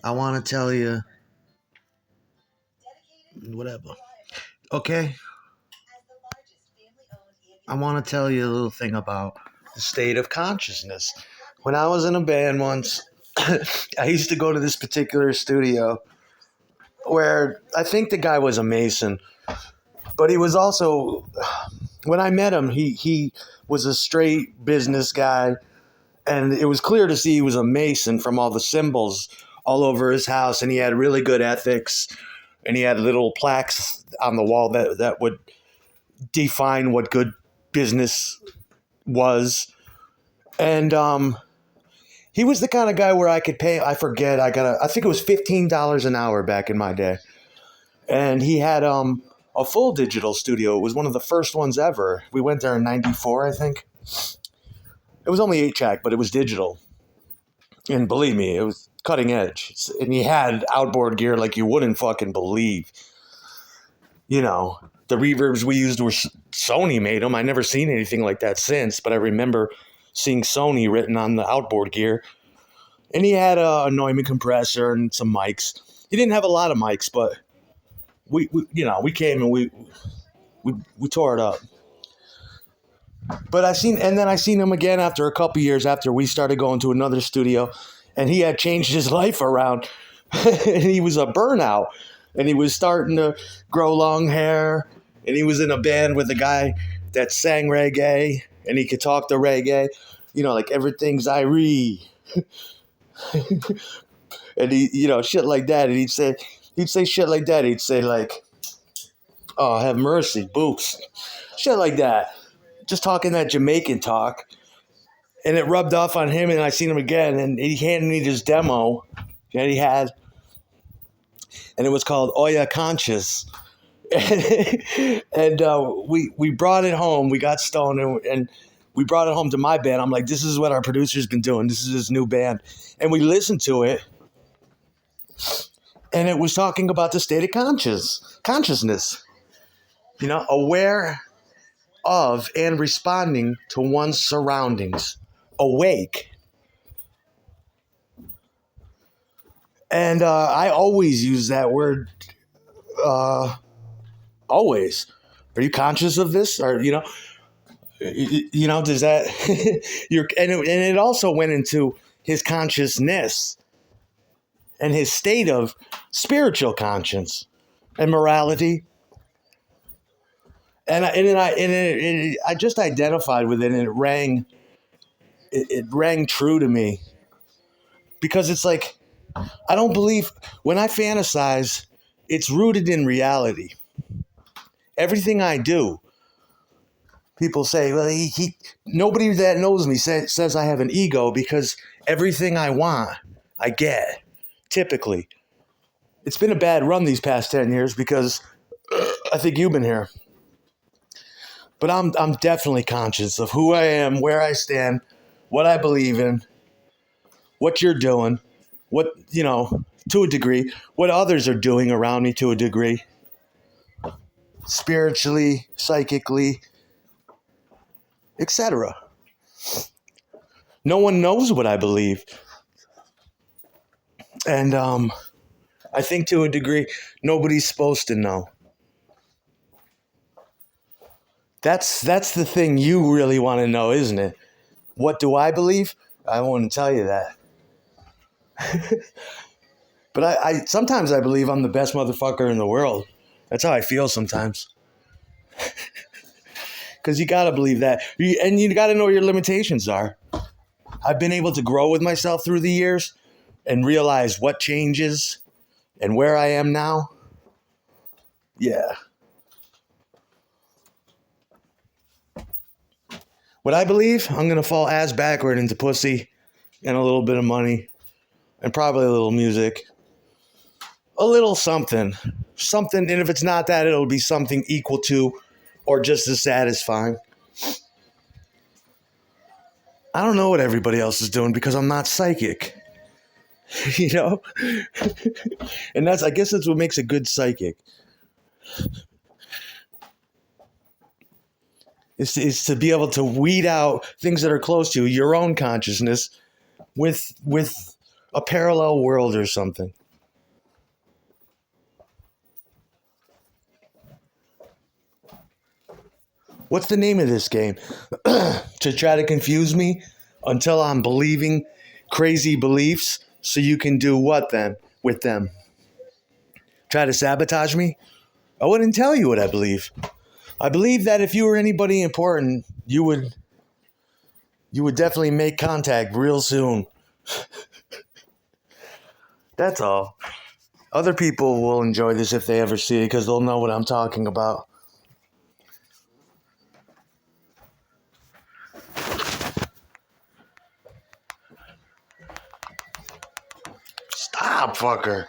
I want to tell you whatever. Okay, I want to tell you a little thing about the state of consciousness. When I was in a band once, I used to go to this particular studio where I think the guy was a Mason, but he was also, when I met him, he was a straight business guy, and it was clear to see he was a Mason from all the symbols all over his house, and he had really good ethics, and he had little plaques on the wall that would define what good business was. And he was the kind of guy where I could pay, I forget, I think it was $15 an hour back in my day. And he had a full digital studio. It was one of the first ones ever. We went there in 94, I think. It was only 8-track, but it was digital. And believe me, it was cutting edge. And he had outboard gear like you wouldn't fucking believe. You know, the reverbs we used were Sony made them. I never seen anything like that since, but I remember seeing Sony written on the outboard gear. And he had a Neumann compressor and some mics. He didn't have a lot of mics, but we came and we tore it up. But I seen him again after a couple years after we started going to another studio, and he had changed his life around. And he was a burnout, and he was starting to grow long hair, and he was in a band with a guy that sang reggae, and he could talk to reggae, like everything's Irie. And he, shit like that. And he'd say shit like that. He'd say like, "Oh, have mercy, boots," shit like that. Just talking that Jamaican talk, and it rubbed off on him. And I seen him again, and he handed me this demo that he had, and it was called Oya Conscious. And we brought it home. We got stoned, and we brought it home to my band. I'm like, this is what our producer's been doing. This is his new band. And we listened to it, and it was talking about the state of consciousness, aware of and responding to one's surroundings, awake. And I always use that word, always. Are you conscious of this? Or, does that, and it also went into his consciousness and his state of spiritual conscience and morality. And I just identified with it, and it rang true to me, because it's like, I don't believe, when I fantasize, it's rooted in reality. Everything I do, people say, well, nobody that knows me says I have an ego, because everything I want, I get. Typically, it's been a bad run these past 10 years because I think you've been here. But I'm definitely conscious of who I am, where I stand, what I believe in, what you're doing, what, to a degree, what others are doing around me to a degree, spiritually, psychically, etc. No one knows what I believe. And I think to a degree, nobody's supposed to know. That's the thing you really want to know, isn't it? What do I believe? I won't tell you that. But I sometimes I believe I'm the best motherfucker in the world. That's how I feel sometimes. Because you got to believe that. And you got to know what your limitations are. I've been able to grow with myself through the years and realize what changes and where I am now. Yeah. What I believe, I'm going to fall ass backward into pussy and a little bit of money and probably a little music. A little something. Something, and if it's not that, it'll be something equal to or just as satisfying. I don't know what everybody else is doing because I'm not psychic. And I guess that's what makes a good psychic. Is to be able to weed out things that are close to your own consciousness with a parallel world or something. What's the name of this game? To try to confuse me until I'm believing crazy beliefs so you can do what then with them? Try to sabotage me? I wouldn't tell you what I believe. I believe that if you were anybody important, you would definitely make contact real soon. That's all. Other people will enjoy this if they ever see it because they'll know what I'm talking about. Stop, fucker.